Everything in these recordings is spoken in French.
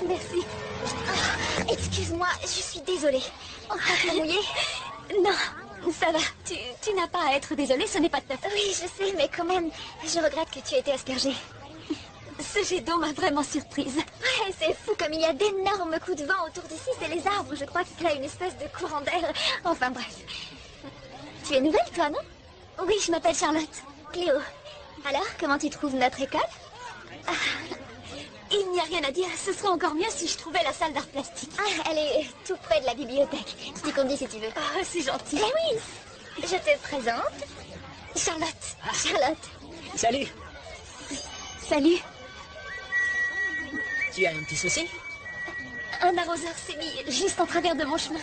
Merci. Excuse-moi, je suis désolée. Encore mouillée? Non, ça va. Tu n'as pas à être désolée, ce n'est pas de ta faute. Oui, je sais, mais quand même, je regrette que tu aies été aspergée. Ce jet d'eau m'a vraiment surprise. Ouais, c'est fou comme il y a d'énormes coups de vent autour d'ici, c'est les arbres. Je crois qu'il y a une espèce de courant d'air. Enfin bref. Tu es nouvelle, toi, non? Oui, je m'appelle Charlotte. Cléo. Alors, comment tu trouves notre école? Il n'y a rien à dire. Ce serait encore mieux si je trouvais la salle d'art plastique. Ah, elle est tout près de la bibliothèque. Je t'y conduis si tu veux. Oh, c'est gentil. Eh oui. Je te présente Charlotte. Charlotte. Salut. Salut. Tu as un petit souci? Un arroseur s'est mis juste en travers de mon chemin.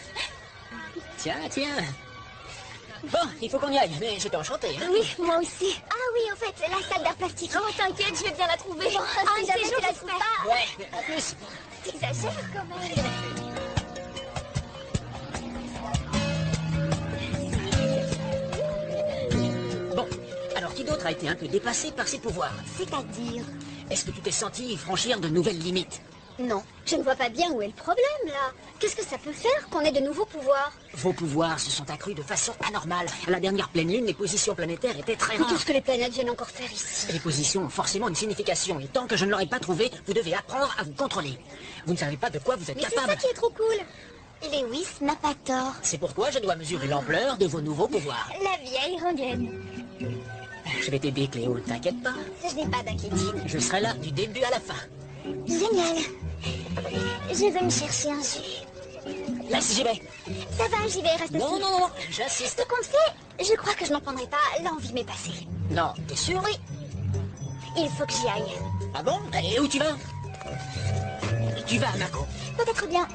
Tiens. Bon, il faut qu'on y aille, mais j'étais enchanté. Hein. Oui, moi aussi. Ah oui, en fait, la salle d'art plastique. Oh, t'inquiète, je vais bien la trouver. Bon, si jamais tu la trouves pas... Ouais, à plus. T'exagères quand même. Bon, alors qui d'autre a été un peu dépassé par ses pouvoirs? C'est-à-dire? Est-ce que tu t'es senti franchir de nouvelles limites? Non, je ne vois pas bien où est le problème, là. Qu'est-ce que ça peut faire qu'on ait de nouveaux pouvoirs? Vos pouvoirs se sont accrus de façon anormale. À la dernière pleine lune, les positions planétaires étaient très rares. Tout ce que les planètes viennent encore faire ici. Les positions ont forcément une signification, et tant que je ne l'aurai pas trouvée, vous devez apprendre à vous contrôler. Vous ne savez pas de quoi vous êtes capable. Mais c'est ça qui est trop cool. Lewis n'a pas tort. C'est pourquoi je dois mesurer l'ampleur de vos nouveaux pouvoirs. La vieille rengaine. Je vais t'aider, Cléo, t'inquiète pas. Je n'ai pas d'inquiétude. Je serai là du début à la fin. Génial. Je vais me chercher un jus. Laisse, j'y vais. Ça va, j'y vais, reste assis. Non, j'insiste. Ce qu'on fait, je crois que je n'en prendrai pas. L'envie m'est passée. Non, t'es sûr? Oui. Il faut que j'y aille. Ah bon? Et où tu vas? Tu vas à Mako. Peut-être bien.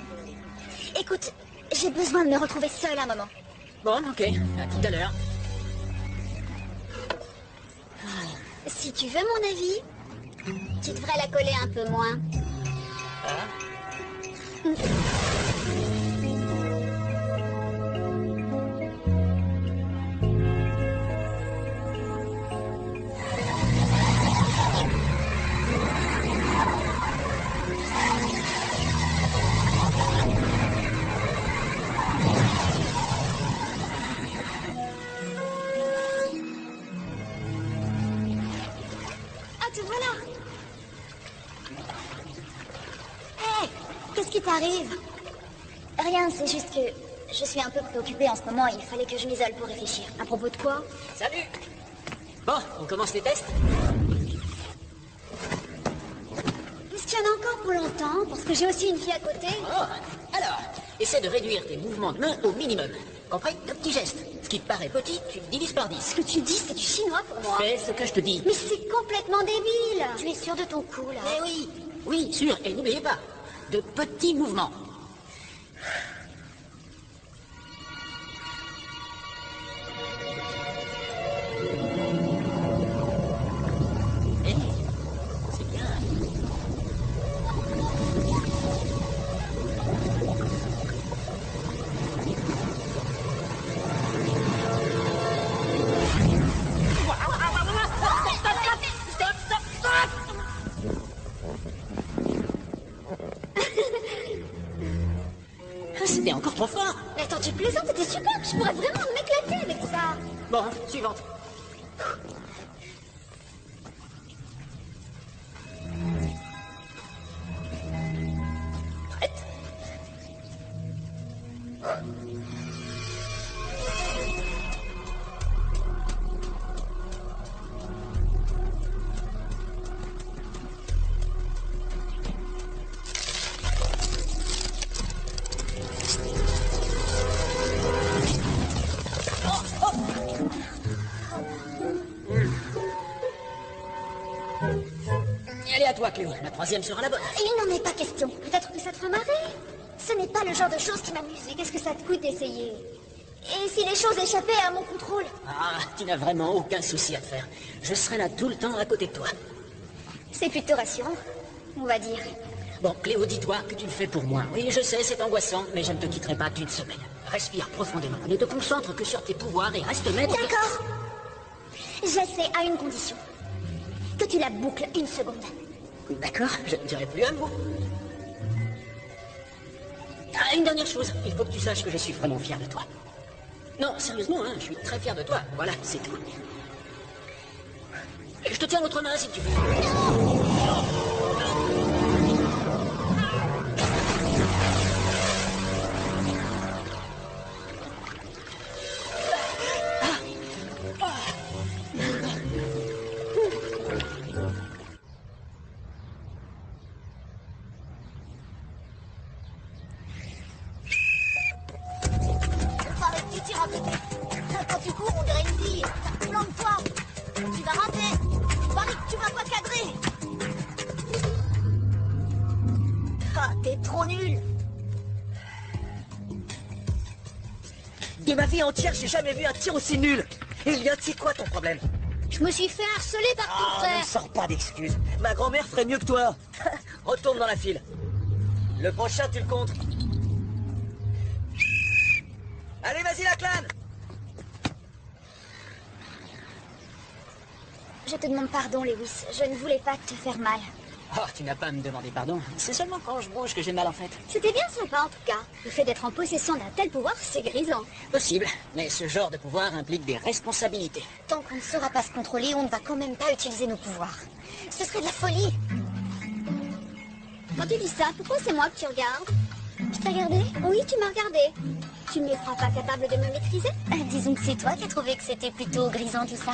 Écoute, j'ai besoin de me retrouver seule un moment. Bon, ok. À tout à l'heure. Si tu veux mon avis, tu devrais la coller un peu moins. Ah, te voilà. Hé, qu'est-ce qui t'arrive? Rien, c'est juste que je suis un peu préoccupée en ce moment et il fallait que je m'isole pour réfléchir. À propos de quoi? Salut! Bon, on commence les tests? Est-ce qu'il y en a encore pour longtemps? Parce que j'ai aussi une fille à côté. Oh, alors, essaie de réduire tes mouvements de main au minimum. Compris? De petits gestes. Ce qui te paraît petit, tu le divises par 10. Ce que tu dis, c'est du chinois pour moi. Fais ce que je te dis. Mais c'est complètement débile. Tu es sûr de ton coup, là? Mais oui, oui, sûr. Et n'oubliez pas, de petits mouvements. Eh, c'est bien. C'était encore trop fort. Mais attends, tu plaisantes, c'était super. Je pourrais vraiment m'éclater avec ça. Bon, suivante. Prête? à toi, Cléo. La troisième sera la bonne. Il n'en est pas question. Peut-être que ça te fera marrer. Ce n'est pas le genre de choses qui m'amuse. Et qu'est-ce que ça te coûte d'essayer? Et si les choses échappaient à mon contrôle? Ah, tu n'as vraiment aucun souci à te faire. Je serai là tout le temps à côté de toi. C'est plutôt rassurant, on va dire. Bon, Cléo, dis-toi que tu le fais pour moi. Oui, je sais, c'est angoissant, mais je ne te quitterai pas d'une semaine. Respire profondément. Ne te concentre que sur tes pouvoirs et reste maître. D'accord. J'essaie à une condition. Que tu la boucles une seconde. D'accord, je ne dirai plus un mot. Ah, une dernière chose. Il faut que tu saches que je suis vraiment fier de toi. Non, sérieusement, hein, je suis très fier de toi. Voilà, c'est tout. Je te tiens l'autre main si tu veux. Tu tires à côté. Quand tu cours, on dirait une bille. Plante-toi. Tu vas rater. Parie que tu vas pas cadrer. Ah, t'es trop nul. De ma vie entière, j'ai jamais vu un tir aussi nul. Elliot, c'est quoi ton problème? Je me suis fait harceler par ton Ah, ne frère. me sors pas d'excuses. Ma grand-mère ferait mieux que toi. Retourne dans la file. Le prochain, tu le comptes. Allez, vas-y, la clane. Je te demande pardon, Lewis. Je ne voulais pas te faire mal. Oh, tu n'as pas à me demander pardon. C'est seulement quand je bouge que j'ai mal en fait. C'était bien sympa, en tout cas. Le fait d'être en possession d'un tel pouvoir, c'est grisant. Possible, mais ce genre de pouvoir implique des responsabilités. Tant qu'on ne saura pas se contrôler, on ne va quand même pas utiliser nos pouvoirs. Ce serait de la folie. Quand tu dis ça, pourquoi c'est moi que tu regardes? Je t'ai regardé? Oui, tu m'as regardé. Tu ne me crois pas capable de me maîtriser? Disons que c'est toi qui as trouvé que c'était plutôt grisant tout ça.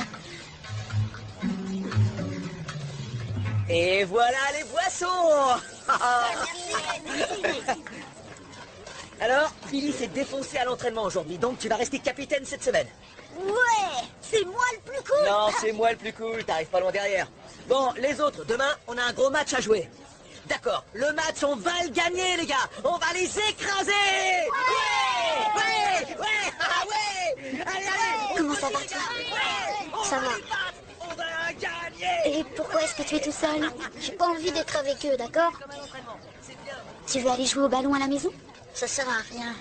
Et voilà les boissons. Alors, Billy s'est défoncé à l'entraînement aujourd'hui, donc tu vas rester capitaine cette semaine. Ouais, c'est moi le plus cool. Non, c'est moi le plus cool, t'arrives pas loin derrière. Bon, les autres, demain, on a un gros match à jouer. D'accord, le match, on va le gagner, les gars. On va les écraser. Ouais, ouais, ouais, ah ouais. Allez, allez. Comment ça va, toi? Ça va. On va gagner. Et pourquoi est-ce que tu es tout seul? J'ai pas envie d'être avec eux, d'accord? Tu veux aller jouer au ballon à la maison? Ça sert à rien.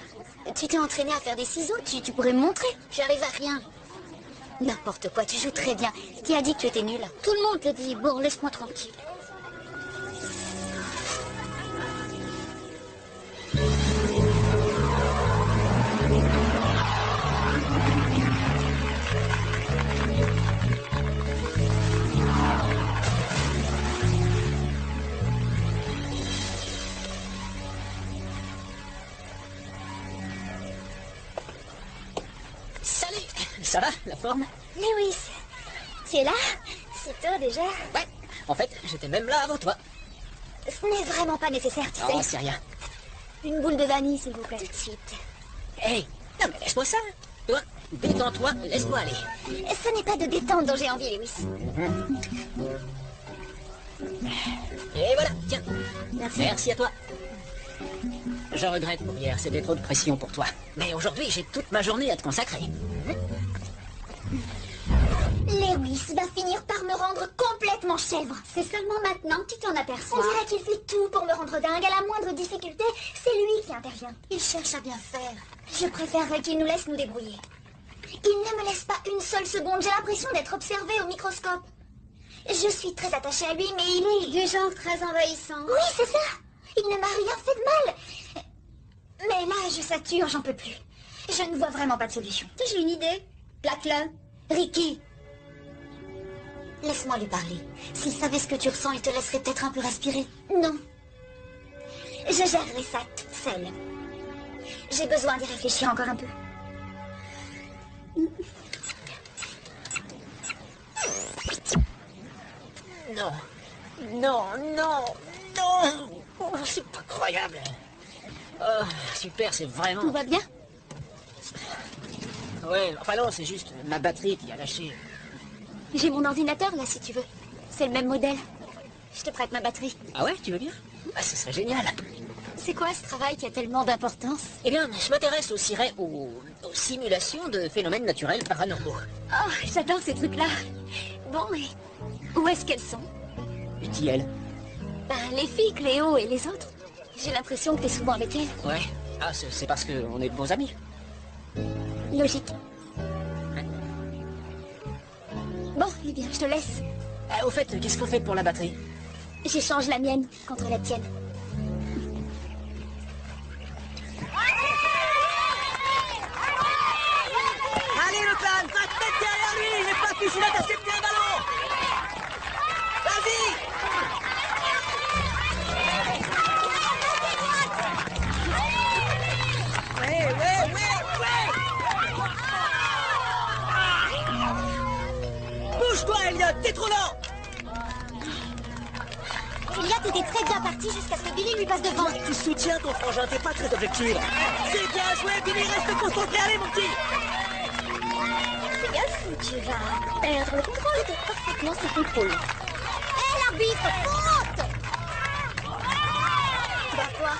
Tu t'es entraîné à faire des ciseaux, tu pourrais me montrer. J'arrive à rien. N'importe quoi, tu joues très bien. Qui a dit que tu étais nul? Tout le monde te dit. Bon, laisse-moi tranquille. Salut. Ça va, la forme? Lewis, tu es là? C'est toi déjà? Ouais. En fait, j'étais même là avant toi. Ce n'est vraiment pas nécessaire, tu Oh, sais. c'est rien. Une boule de vanille, s'il vous plaît. Tout de suite. Hey, non mais laisse-moi ça. Toi, détends-toi, laisse-moi aller. Ce n'est pas de détente dont j'ai envie, Lewis. Et voilà, tiens. Merci. Merci à toi. Je regrette pour hier, c'était trop de pression pour toi. Mais aujourd'hui, j'ai toute ma journée à te consacrer. Lewis va finir par me rendre complètement chèvre. C'est seulement maintenant que tu t'en aperçois. On dirait qu'il fait tout pour me rendre dingue. À la moindre difficulté, c'est lui qui intervient. Il cherche à bien faire. Je préférerais qu'il nous laisse nous débrouiller. Il ne me laisse pas une seule seconde. J'ai l'impression d'être observé au microscope. Je suis très attachée à lui, mais il est du genre très envahissant. Oui, c'est ça. Il ne m'a rien fait de mal. Mais là, je sature, j'en peux plus. Je ne vois vraiment pas de solution. J'ai une idée. Plaque-le. Ricky. Laisse-moi lui parler. S'il savait ce que tu ressens, il te laisserait peut-être un peu respirer. Non. Je gérerai ça toute seule. J'ai besoin d'y réfléchir encore un peu. Non, non, non, non. Oh, c'est pas croyable. Oh, super, c'est vraiment... Tout va bien? Ouais, enfin non, c'est juste ma batterie qui a lâché. J'ai mon ordinateur là, si tu veux. C'est le même modèle. Je te prête ma batterie. Ah ouais, tu veux bien? Ah, ce serait génial. C'est quoi ce travail qui a tellement d'importance? Eh bien, je m'intéresse aux simulations de phénomènes naturels paranormaux. Oh, j'adore ces trucs-là. Bon, et où est-ce qu'elles sont? Qui elle? Ben, les filles, Cléo et les autres. J'ai l'impression que t'es souvent avec elles. Ouais. Ah, c'est parce qu'on est de bons amis. Logique. Bon, eh bien, je te laisse. Au fait, qu'est-ce qu'on fait pour la batterie? J'échange la mienne contre la tienne. Allez, le clan, va te mettre derrière lui. Il n'est pas fichu d'intercepter un ballon. Vas-y. Ouais. Bouge-toi, Elliot, t'es trop lent. Elliot était très bien parti jusqu'à ce que Billy lui passe devant. Tu soutiens ton frangin, t'es pas très objectif. C'est bien joué, Billy, reste concentré. Allez, mon petit. Fais gaffe ou tu vas perdre le contrôle de parfaitement ce contrôle. Hé, l'arbitre, faute! Tu vas quoi?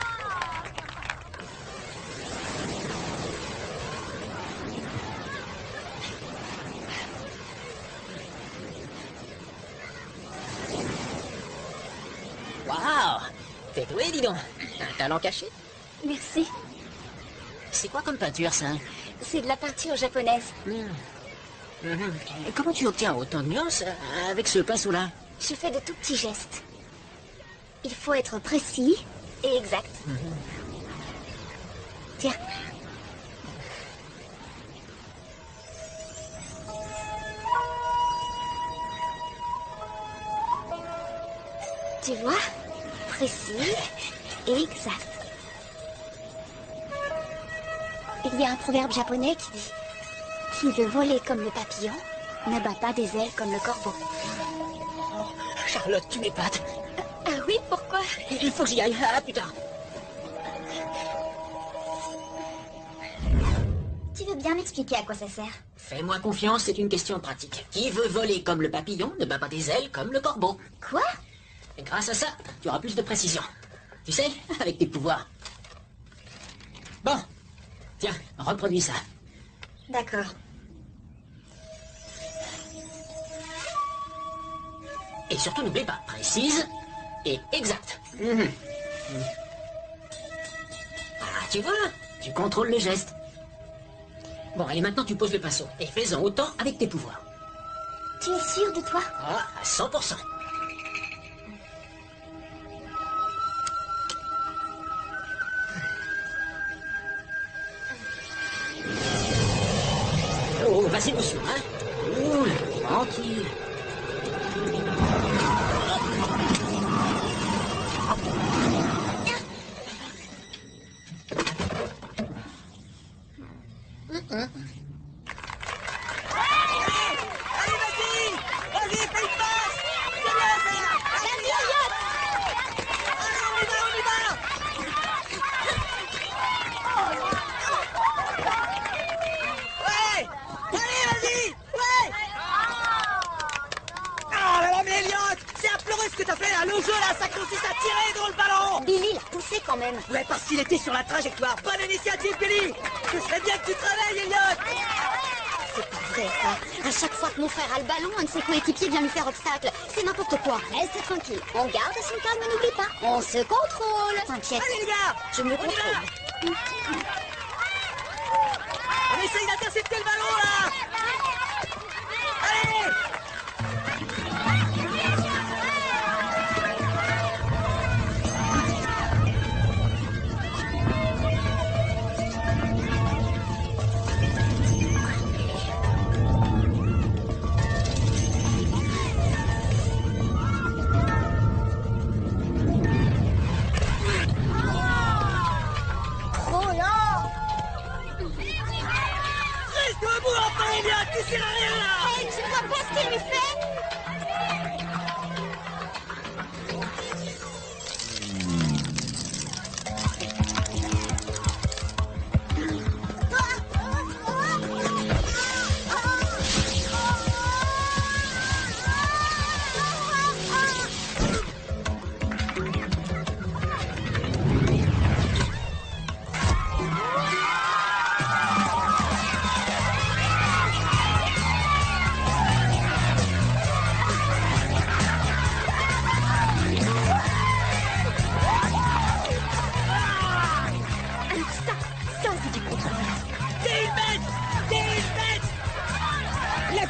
Waouh! T'es doué, dis donc. T'as un talent caché? Merci. C'est quoi comme peinture, ça? C'est de la peinture japonaise. Et comment tu obtiens autant de nuances avec ce pinceau-là? Je fais de tout petits gestes. Il faut être précis et exact. Tiens. Tu vois? Précis et exact. Il y a un proverbe japonais qui dit: qui veut voler comme le papillon ne bat pas des ailes comme le corbeau. Charlotte, tu m'épates. Ah oui, pourquoi? Il faut que j'y aille. À plus tard. Tu veux bien m'expliquer à quoi ça sert? Fais-moi confiance, c'est une question pratique. Qui veut voler comme le papillon ne bat pas des ailes comme le corbeau. Quoi? Et grâce à ça, tu auras plus de précision. Tu sais, avec tes pouvoirs. Bon. Tiens, reproduis ça. D'accord. Et surtout, n'oublie pas, précise et exacte. Ah, tu vois, tu contrôles le geste. Bon, allez, maintenant tu poses le pinceau. Et fais-en autant avec tes pouvoirs. Tu es sûr de toi? Ah, à 100%. Oh, vas-y doucement, hein. Ouh, tranquille. Vas-y, fais une passe. C'est bien, ça. Allez, on y va. Ouais. Allez, vas-y. Ouais. Ah, mais Elliot, c'est à pleurer ce que t'as fait là. Le jeu là, ça consiste à tirer dans le ballon. Billy l'a poussé quand même. Ouais, parce qu'il était sur la trajectoire. Bonne initiative, Billy. Ce serait bien que tu travailles, Elliot. C'est pas vrai ça. À chaque fois que mon frère a le ballon, un de ses coéquipiers vient lui faire obstacle. C'est n'importe quoi. Reste tranquille. On garde son calme, n'oublie pas. On se contrôle. T'inquiète. Allez, les gars. Je me On y contrôle. va. On essaye d'intercepter le ballon, là. Allez. Trop lent. Reste debout, enfin, Elliot. Tu sers à rien, là. Hey, tu vois pas ce qu'il lui fait?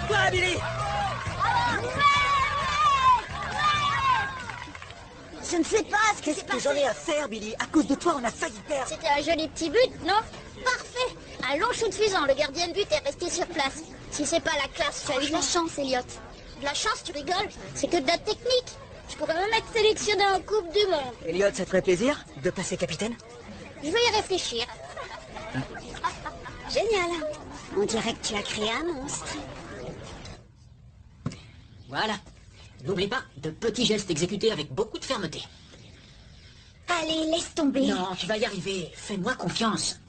Quoi, Billy? Je ne sais pas ce que c'est Que passé. j'en ai à faire, Billy. À cause de toi, on a failli perdre. C'était un joli petit but, non? Parfait. Un long shoot fusant, le gardien de but est resté sur place. Si c'est pas la classe, tu as eu de la chance, Elliot. De la chance, tu rigoles? C'est que de la technique. Je pourrais même être sélectionné en Coupe du Monde. Elliot, ça te ferait plaisir de passer capitaine? Je vais y réfléchir. Génial. On dirait que tu as créé un monstre. Voilà. N'oublie pas, de petits gestes exécutés avec beaucoup de fermeté. Allez, laisse tomber. Non, tu vas y arriver. Fais-moi confiance.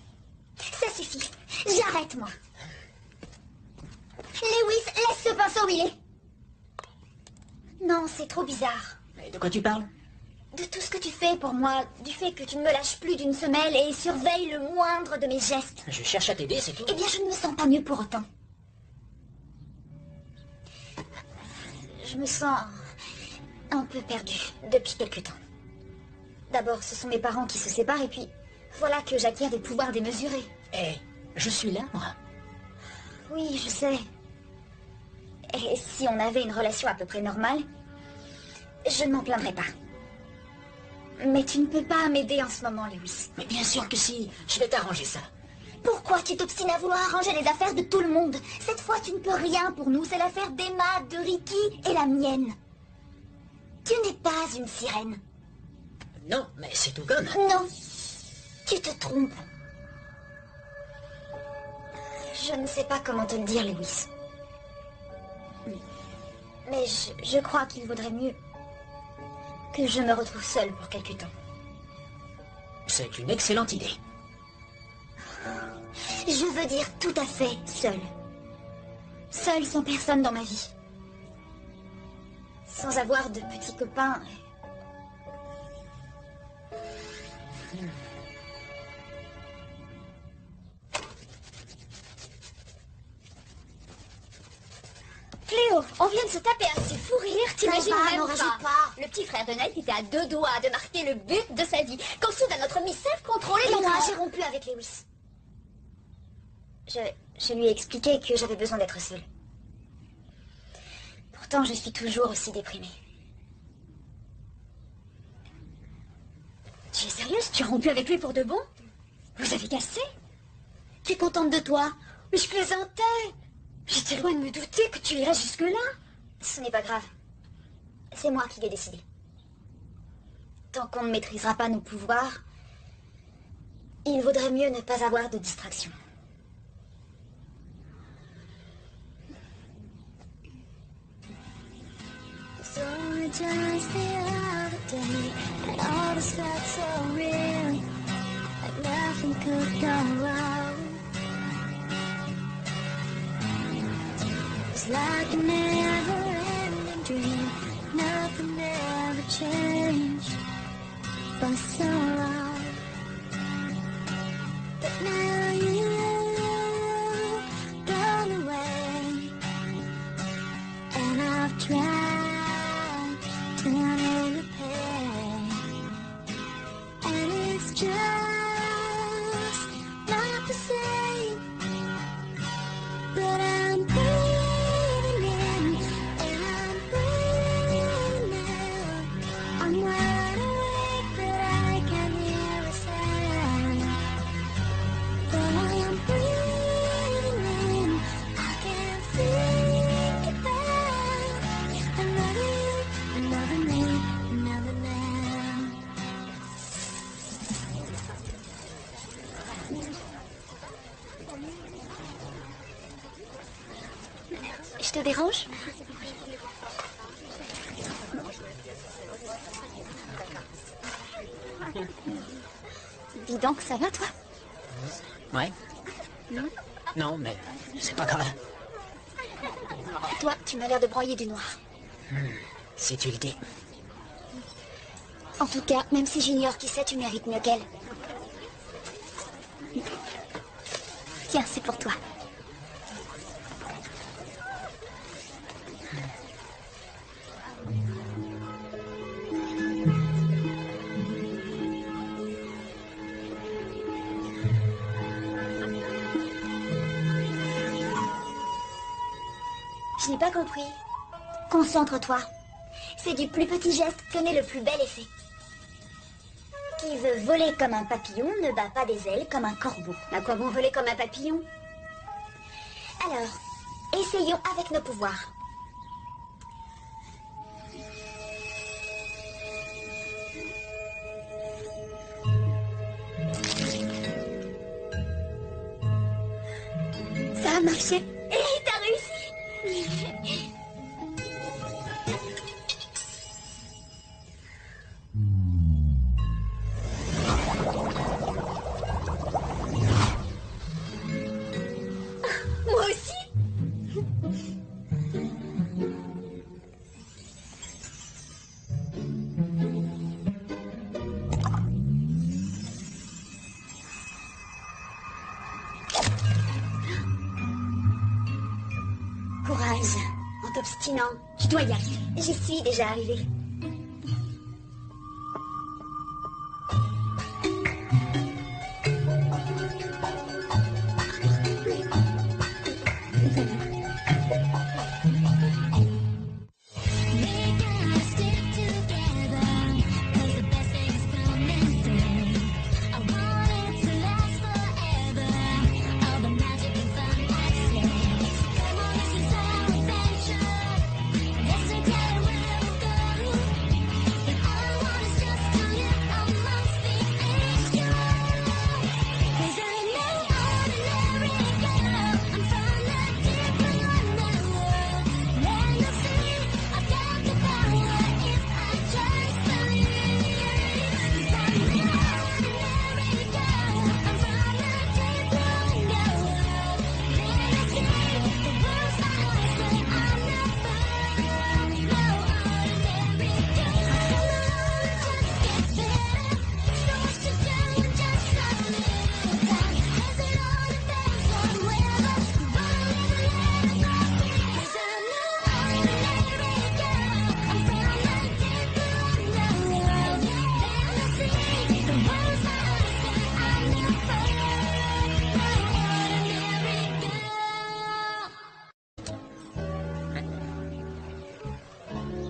Ça suffit. J'arrête, moi. Lewis, laisse ce pinceau où il est. Non, c'est trop bizarre. Mais de quoi tu parles? De tout ce que tu fais pour moi, du fait que tu ne me lâches plus d'une semelle et surveilles le moindre de mes gestes. Je cherche à t'aider, c'est tout. Eh bien, je ne me sens pas mieux pour autant. Je me sens un peu perdue depuis quelque temps. D'abord, ce sont mes parents qui se séparent et puis voilà que j'acquiers des pouvoirs démesurés. Eh, je suis là, moi. Oui, je sais. Et si on avait une relation à peu près normale, je ne m'en plaindrais pas. Mais tu ne peux pas m'aider en ce moment, Lewis. Mais bien sûr que si. Je vais t'arranger ça. Pourquoi tu t'obstines à vouloir arranger les affaires de tout le monde? Cette fois, tu ne peux rien pour nous. C'est l'affaire d'Emma, de Ricky et la mienne. Tu n'es pas une sirène. Non, mais c'est tout comme. Non, tu te trompes. Je ne sais pas comment te le dire, Lewis. Mais je crois qu'il vaudrait mieux que je me retrouve seule pour quelque temps. C'est une excellente idée. Je veux dire tout à fait seule. Seule sans personne dans ma vie. Sans avoir de petits copains. Cléo, on vient de se taper un petit fou rire, t'imagines va, même n'en pas. rajoute pas. Le petit frère de Nate était à 2 doigts de marquer le but de sa vie. Quand soudain notre Miss Self-Control Et est moi, entrée. j'ai rompu avec Lewis. Je lui ai expliqué que j'avais besoin d'être seule. Pourtant, je suis toujours aussi déprimée. Tu es sérieuse? Tu as rompu avec lui pour de bon? Vous avez cassé? Tu es contente de toi? Mais je plaisantais. J'étais loin de me douter que tu irais jusque-là. Ce n'est pas grave. C'est moi qui l'ai décidé. Tant qu'on ne maîtrisera pas nos pouvoirs, il vaudrait mieux ne pas avoir de distraction. So just the other day, and all this felt so real, like nothing could go wrong. It's like a never-ending dream, nothing ever changed for so long. But now you've gone away, and I've tried to name the pain, and it's just not the same. But I'm breathing in, and I'm breathing out. I'm wide awake, but I can hear a sound. But while I'm breathing in, I can think about another you, another me, another now. Je te dérange? Dis donc, ça va, toi? Ouais? Non, mais c'est pas grave. Toi, tu m'as l'air de broyer du noir. Si tu le dis. En tout cas, même si j'ignore qui c'est, tu mérites mieux qu'elle. Tiens, c'est pour toi. Je n'ai pas compris. Concentre-toi. C'est du plus petit geste que naît le plus bel effet. Qui veut voler comme un papillon ne bat pas des ailes comme un corbeau. À quoi bon voler comme un papillon? Alors, essayons avec nos pouvoirs. Ça a marché. Et t'as réussi. Moi aussi. Courage, en t'obstinant, tu dois y arriver. J'y suis déjà arrivée.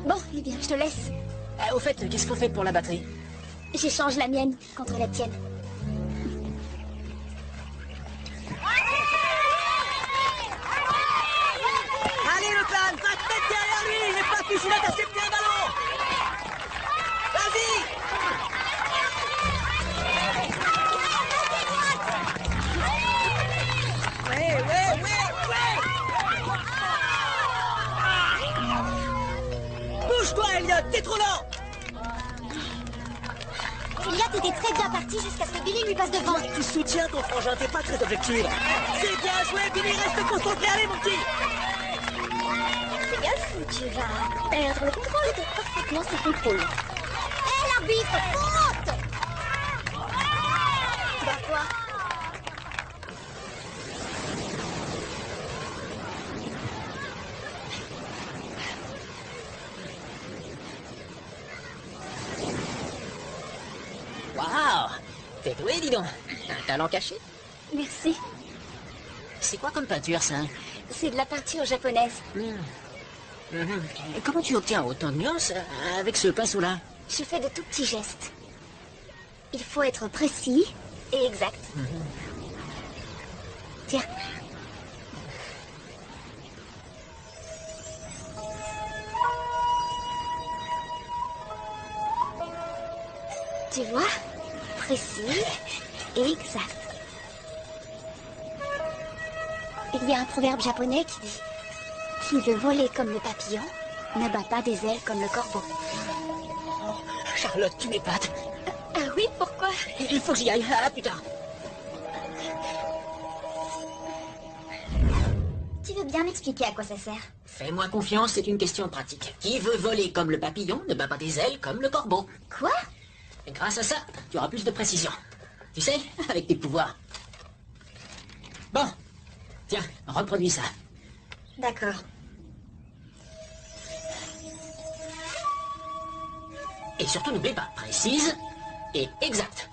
Bon, eh bien, je te laisse. Au fait, qu'est-ce qu'on fait pour la batterie? J'échange la mienne contre la tienne. Allez, le plan, va te mettre derrière lui. Il n'est pas fichu d'intercepter un ballon. Vas-y. Bouge-toi, Elliot, t'es trop lent. Elliot était très bien parti jusqu'à ce que Billy lui passe devant. Tu soutiens ton frangin, t'es pas très objectif. C'est bien joué, Billy, reste concentré. Allez, mon petit. Fais gaffe ou tu vas perdre le contrôle. C'était parfaitement sous contrôle. Hé, l'arbitre, faute! Toi. Waouh! T'es doué, dis donc. Un talent caché? Merci. C'est quoi comme peinture, ça? C'est de la peinture japonaise. Et comment tu obtiens autant de nuances avec ce pinceau-là? Je fais de tout petits gestes. Il faut être précis et exact. Tiens. Tu vois? Précis et exact. Il y a un proverbe japonais qui dit « Qui veut voler comme le papillon ne bat pas des ailes comme le corbeau. » Charlotte, tu m'épates. Ah oui, pourquoi? Il faut que j'y aille. À plus tard. Tu veux bien m'expliquer à quoi ça sert? Fais-moi confiance, c'est une question pratique. Qui veut voler comme le papillon ne bat pas des ailes comme le corbeau. Quoi? Et grâce à ça, tu auras plus de précision. Tu sais, avec tes pouvoirs. Bon. Tiens, reproduis ça. D'accord. Et surtout, n'oublie pas, précise et exacte.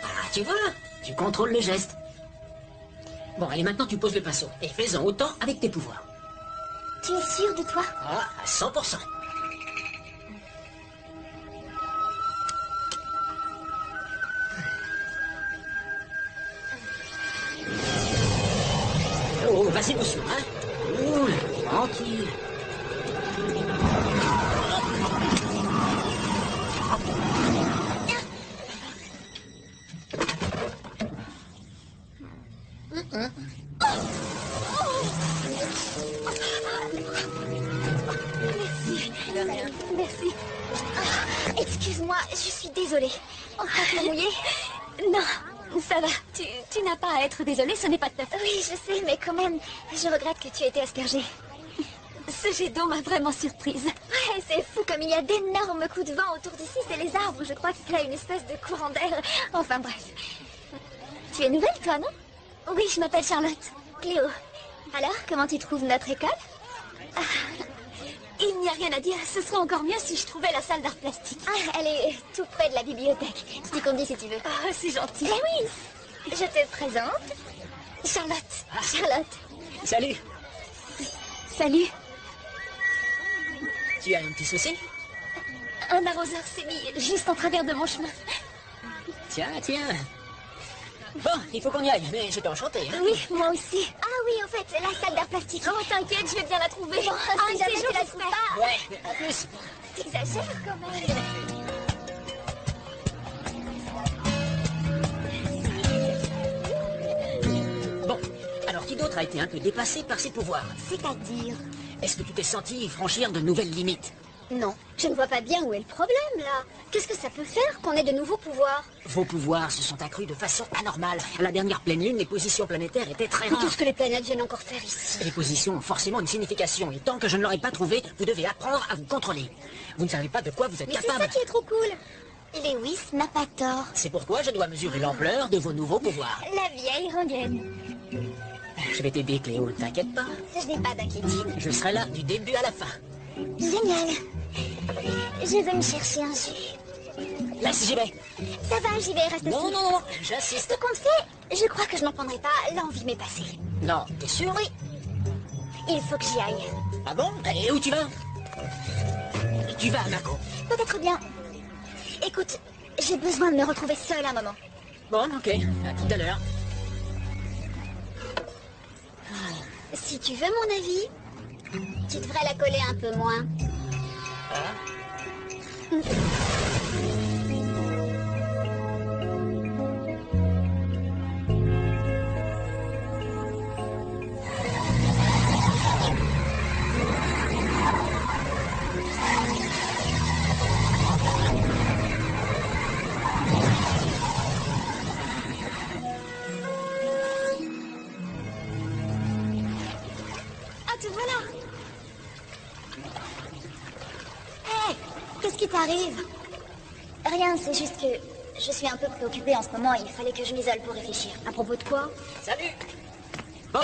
Ah, tu vois, tu contrôles le geste. Bon, allez, maintenant tu poses le pinceau. Et fais-en autant avec tes pouvoirs. Tu es sûr de toi? Ah, à 100%. Oh, vas-y doucement, hein. Ouh, tranquille. Merci. Ah, excuse-moi, je suis désolée. On va te mouiller? Non, ça va. Tu n'as pas à être désolée, ce n'est pas de ta faute. Oui, je sais, mais quand même, je regrette que tu aies été aspergée. Ce jet d'eau m'a vraiment surprise. Ouais, c'est fou comme il y a d'énormes coups de vent autour d'ici, c'est les arbres. Je crois qu'il y a une espèce de courant d'air. Enfin bref. Tu es nouvelle, toi, non? Oui, je m'appelle Charlotte. Cléo. Alors, comment tu trouves notre école? Ah, il n'y a rien à dire. Ce serait encore mieux si je trouvais la salle d'art plastique. Ah, elle est tout près de la bibliothèque. Je t'y conduis si tu veux. Oh, c'est gentil. Eh oui, je te présente. Charlotte. Charlotte. Salut. Salut. Tu as un petit souci? Un arroseur s'est mis juste en travers de mon chemin. Tiens. Bon, il faut qu'on y aille, mais j'étais enchanté. Hein. Oui, moi aussi. Ah oui, en fait, la salle d'art plastique. Oh, t'inquiète, je vais bien la trouver. Bon, si jamais tu la trouves pas. Ouais, à plus. T'exagères quand même. Bon, alors qui d'autre a été un peu dépassé par ses pouvoirs? C'est-à-dire? Est-ce que tu t'es senti franchir de nouvelles limites? Non, je ne vois pas bien où est le problème, là. Qu'est-ce que ça peut faire qu'on ait de nouveaux pouvoirs? Vos pouvoirs se sont accrus de façon anormale. À la dernière pleine lune, les positions planétaires étaient très rares. Qu'est-ce que les planètes viennent encore faire ici? Les positions ont forcément une signification, et tant que je ne l'aurai pas trouvée, vous devez apprendre à vous contrôler. Vous ne savez pas de quoi vous êtes Mais c'est capable. ça qui est trop cool. Lewis n'a pas tort. C'est pourquoi je dois mesurer l'ampleur de vos nouveaux pouvoirs. La vieille rengaine. Je vais t'aider, Cléo, t'inquiète pas. Je n'ai pas d'inquiétude. Je serai là du début à la fin. Génial. Je vais me chercher un jus. Laisse, j'y vais. Ça va, j'y vais, reste assis. Non, j'insiste. Ce qu'on fait, je crois que je n'en prendrai pas. L'envie m'est passée. Non, t'es sûr? Oui. Il faut que j'y aille. Ah bon? Et où tu vas? Tu vas, Mako. Peut-être bien. Écoute, j'ai besoin de me retrouver seule un moment. Bon, ok. À tout à l'heure. Si tu veux mon avis, tu devrais la coller un peu moins. Ah, te voilà. Hé, qu'est-ce qui t'arrive? Rien, c'est juste que je suis un peu préoccupée en ce moment et il fallait que je m'isole pour réfléchir. À propos de quoi? Salut. Bon.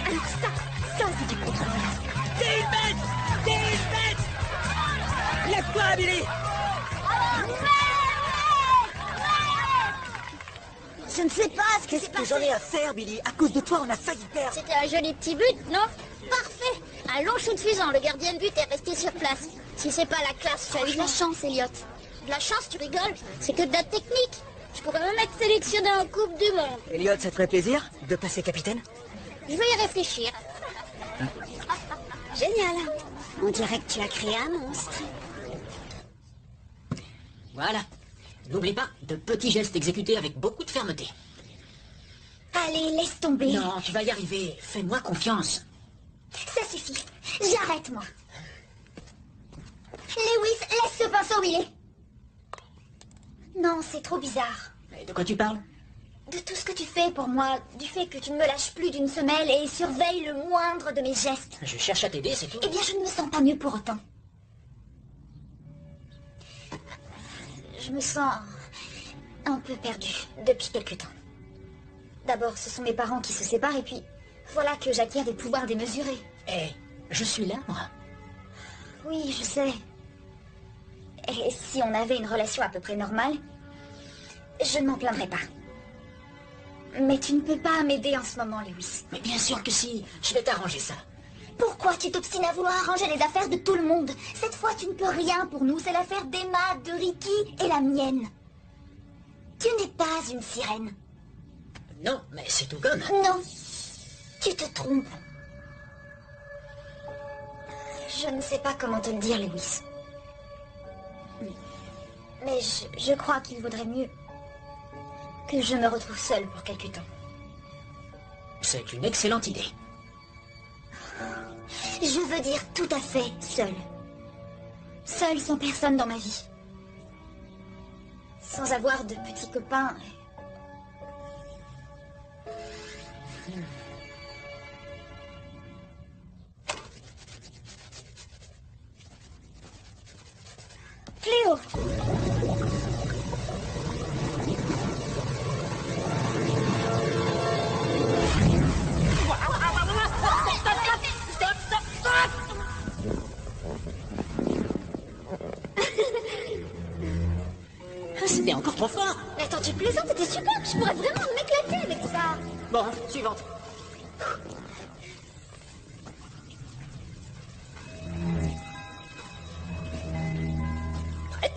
Alors ça c'est du contrôle. T'es une bête! T'es une bête! Lève-toi, Billy! Je ne sais pas ce que c'est Que passé. j'en ai à faire, Billy. À cause de toi, on a failli perdre. C'était un joli petit but, non? Parfait. Un long shoot fusant, le gardien de but est resté sur place. Si c'est pas la classe, tu as eu de la chance, Elliot. De la chance, tu rigoles? C'est que de la technique. Je pourrais même être sélectionné en Coupe du Monde. Elliot, ça te ferait plaisir de passer capitaine? Je vais y réfléchir. Génial. On dirait que tu as créé un monstre. Voilà. N'oublie pas, de petits gestes exécutés avec beaucoup de fermeté. Allez, laisse tomber. Non, tu vas y arriver. Fais-moi confiance. Ça suffit. J'arrête, moi. Lewis, laisse Ce pinceau, où il est? Non, c'est trop bizarre. Mais de quoi tu parles? De tout ce que tu fais pour moi, du fait que tu ne me lâches plus d'une semelle et surveilles le moindre de mes gestes. Je cherche à t'aider, c'est tout. Eh bien, je ne me sens pas mieux pour autant. Je me sens un peu perdue depuis quelque temps. D'abord, ce sont mes parents qui se séparent et puis voilà que j'acquiers des pouvoirs démesurés. Eh, je suis là, moi. Oui, je sais. Et si on avait une relation à peu près normale, je ne m'en plaindrais pas. Mais tu ne peux pas m'aider en ce moment, Lewis. Mais bien sûr que si, je vais t'arranger ça. Pourquoi tu t'obstines à vouloir arranger les affaires de tout le monde? Cette fois, tu ne peux rien pour nous. C'est l'affaire d'Emma, de Ricky et la mienne. Tu n'es pas une sirène. Non, mais c'est tout comme. Non, tu te trompes. Je ne sais pas comment te le dire, Lewis. Mais je crois qu'il vaudrait mieux que je me retrouve seule pour quelque temps. C'est une excellente idée. Je veux dire tout à fait seule. Seule sans personne dans ma vie. Sans avoir de petits copains. Cléo! C'était encore trop fort. Mais attends, tu plaisantes, c'était super. Je pourrais vraiment m'éclater avec ça. Bon, suivante. Prête?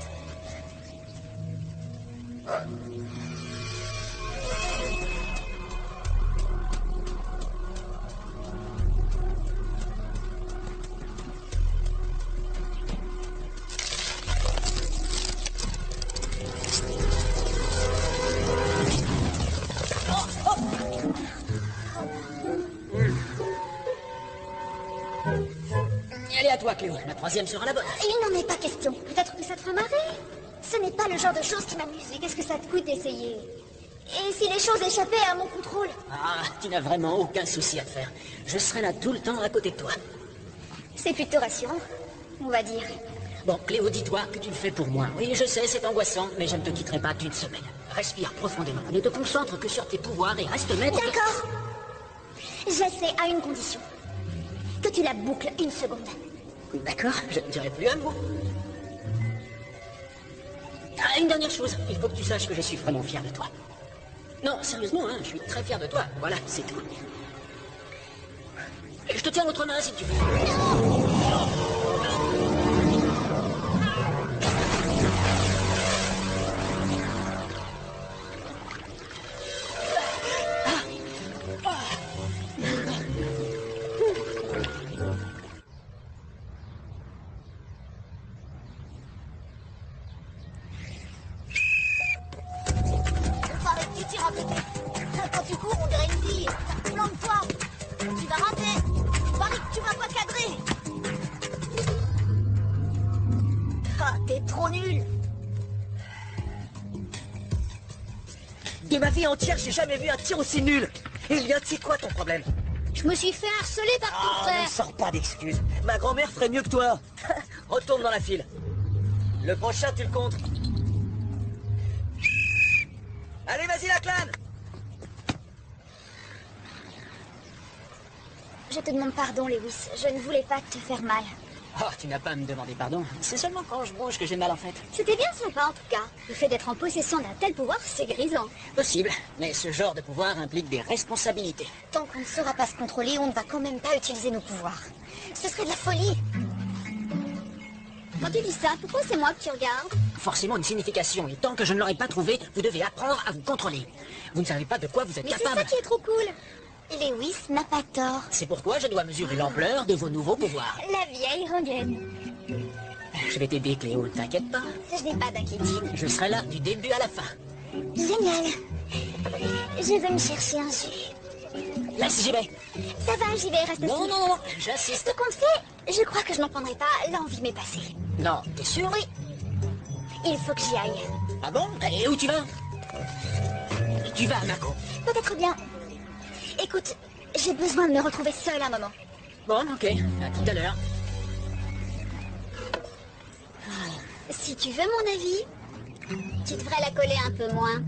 Allez, à toi, Cléo. La troisième sera la bonne. Il n'en est pas question. Peut-être que ça te fera marrer. Ce n'est pas le genre de choses qui m'amuse. Et qu'est-ce que ça te coûte d'essayer? Et si les choses échappaient à mon contrôle? Ah, tu n'as vraiment aucun souci à te faire. Je serai là tout le temps à côté de toi. C'est plutôt rassurant, on va dire. Bon, Cléo, dis-toi que tu le fais pour moi. Oui, je sais, c'est angoissant, mais je ne te quitterai pas d'une semaine. Respire profondément. Ne te concentre que sur tes pouvoirs et reste maître. D'accord. J'essaie à une condition. Que tu la boucles une seconde. D'accord, je ne dirai plus un mot. Ah, une dernière chose, il faut que tu saches que je suis vraiment fier de toi. Non, sérieusement, hein, je suis très fier de toi. Voilà, c'est tout. Je te tiens l'autre main si tu veux. Tu tires à côté. Quand tu cours, on dirait une fille. Plante-toi. Tu vas rater. Parie que tu vas pas cadrer. Ah, t'es trop nul. De ma vie entière, j'ai jamais vu un tir aussi nul. Elliot, c'est quoi ton problème? Je me suis fait harceler par ton Ah, frère. ne sors pas d'excuses. Ma grand-mère ferait mieux que toi. Retourne dans la file. Le prochain, tu le comptes. Allez, vas-y, la clane. Je te demande pardon, Lewis. Je ne voulais pas te faire mal. Oh, tu n'as pas à me demander pardon. C'est seulement quand je bouge que j'ai mal en fait. C'était bien sympa en tout cas. Le fait d'être en possession d'un tel pouvoir, c'est grisant. Possible, mais ce genre de pouvoir implique des responsabilités. Tant qu'on ne saura pas se contrôler, on ne va quand même pas utiliser nos pouvoirs. Ce serait de la folie. Quand tu dis ça, pourquoi c'est moi que tu regardes? Forcément une signification, et tant que je ne l'aurai pas trouvée, vous devez apprendre à vous contrôler. Vous ne savez pas de quoi vous êtes Mais c'est capable. ça qui est trop cool. Lewis n'a pas tort. C'est pourquoi je dois mesurer l'ampleur de vos nouveaux pouvoirs. La vieille rengaine. Je vais t'aider, Cléo, t'inquiète pas. Je n'ai pas d'inquiétude. Je serai là du début à la fin. Génial. Je vais me chercher un jus. Laisse, j'y vais. Ça va, j'y vais, reste Non, assis. non, non, j'insiste. Ce compte fait, je crois que je n'en prendrai pas. L'envie m'est passée. Non, t'es sûr? Oui, Il faut que j'y aille. Ah bon? Et où tu vas? Tu vas à Mako. Peut-être bien. Écoute, j'ai besoin de me retrouver seule un moment. Bon, ok. À tout à l'heure. Si tu veux mon avis, tu devrais la coller un peu moins.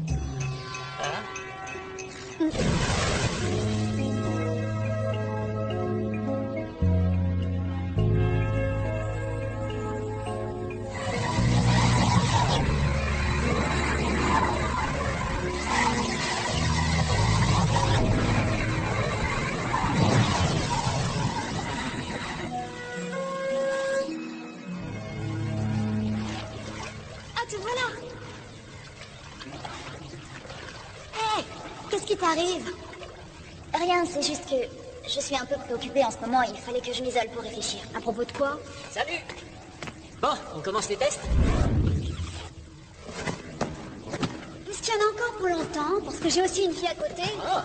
Ah, te voilà. Hé, qu'est-ce qui t'arrive? Rien, c'est juste que je suis un peu préoccupée en ce moment et il fallait que je m'isole pour réfléchir. À propos de quoi? Salut! Bon, on commence les tests? Est-ce qu'il y en a encore pour longtemps? Parce que j'ai aussi une fille à côté. Oh,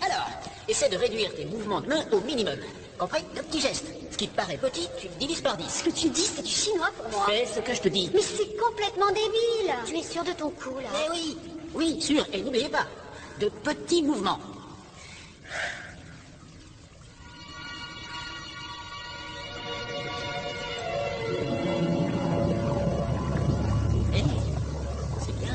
alors, essaie de réduire tes mouvements de main au minimum. Compris? Un petit geste. Ce qui te paraît petit, tu le divises par 10. Ce que tu dis, c'est du chinois pour moi. Fais ce que je te dis. Mais c'est complètement débile. Tu es sûr de ton coup, là? Eh oui, oui, sûr. Et n'oubliez pas, de petits mouvements. Eh, c'est bien.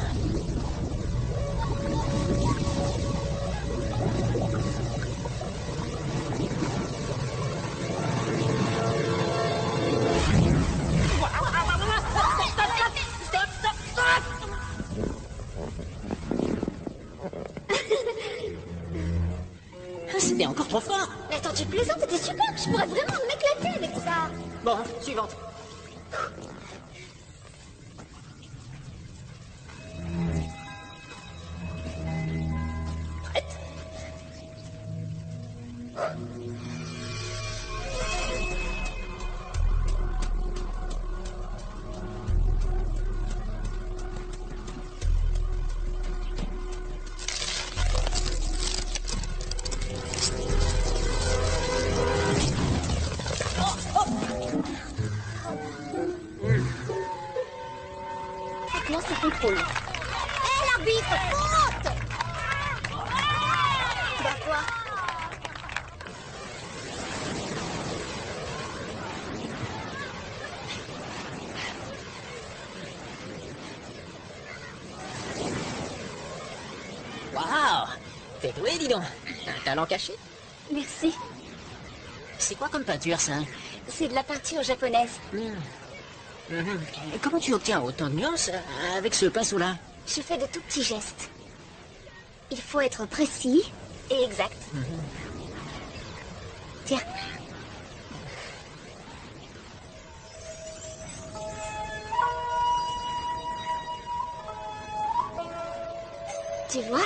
Ah, c'était encore trop fort. Mais attends, tu plaisantes, c'était super. Je pourrais vraiment m'éclater avec ça. Bon, suivante. Prête? Maintenant, c'est contrôle. Hé, l'arbitre, faute! Bah quoi? Waouh! T'es doué, dis donc. Un talent caché? Merci. C'est quoi comme peinture, ça? C'est de la peinture japonaise. Et comment tu obtiens autant de nuances avec ce pinceau-là? Je fais de tout petits gestes. Il faut être précis et exact. Tiens. Tu vois?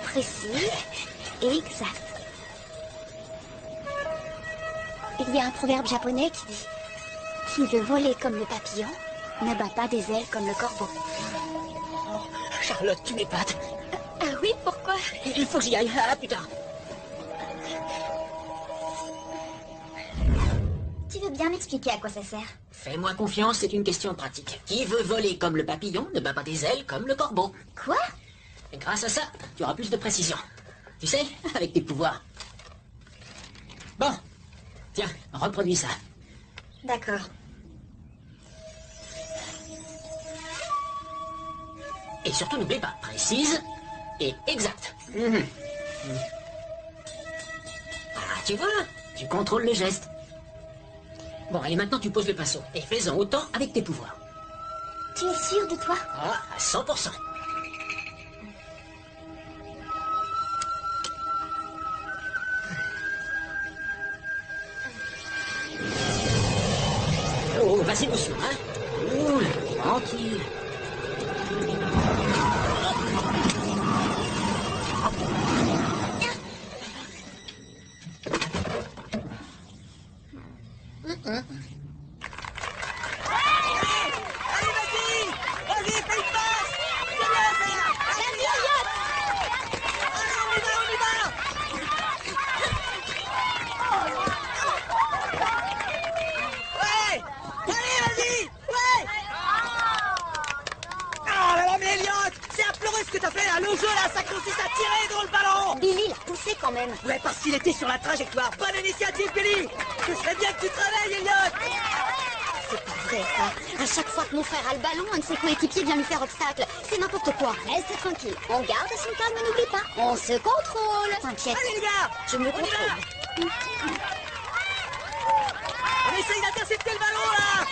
Précis et exact. Il y a un proverbe japonais qui dit: qui veut voler comme le papillon ne bat pas des ailes comme le corbeau. Charlotte, tu m'épates. Ah oui, pourquoi? Il faut que j'y aille. À plus tard. Tu veux bien m'expliquer à quoi ça sert? Fais-moi confiance, c'est une question pratique. Qui veut voler comme le papillon ne bat pas des ailes comme le corbeau. Quoi? Et grâce à ça, tu auras plus de précision. Tu sais, avec tes pouvoirs. Bon. Tiens, reproduis ça. D'accord. Et surtout, n'oublie pas, précise et exacte. Ah, tu vois, tu contrôles le geste. Bon, allez, maintenant tu poses le pinceau. Et fais-en autant avec tes pouvoirs. Tu es sûr de toi? Ah, à 100%. Oh, vas-y doucement, hein. Cool, tranquille. Allez, vas-y! Vas-y, fais une passe! que t'as fait là? Le jeu là, ça consiste à tirer dans le ballon. Billy l'a poussé quand même. Ouais, parce qu'il était sur la trajectoire. Bonne initiative, Billy. Ce serait bien que tu te réveilles, Elliot. C'est pas vrai, ça. À chaque fois que mon frère a le ballon, un de ses coéquipiers vient lui faire obstacle. C'est n'importe quoi. Reste tranquille. On garde son calme, n'oublie pas. On se contrôle. T'inquiète. Allez, les gars. Je me On y va. contrôle. On essaye d'intercepter le ballon là.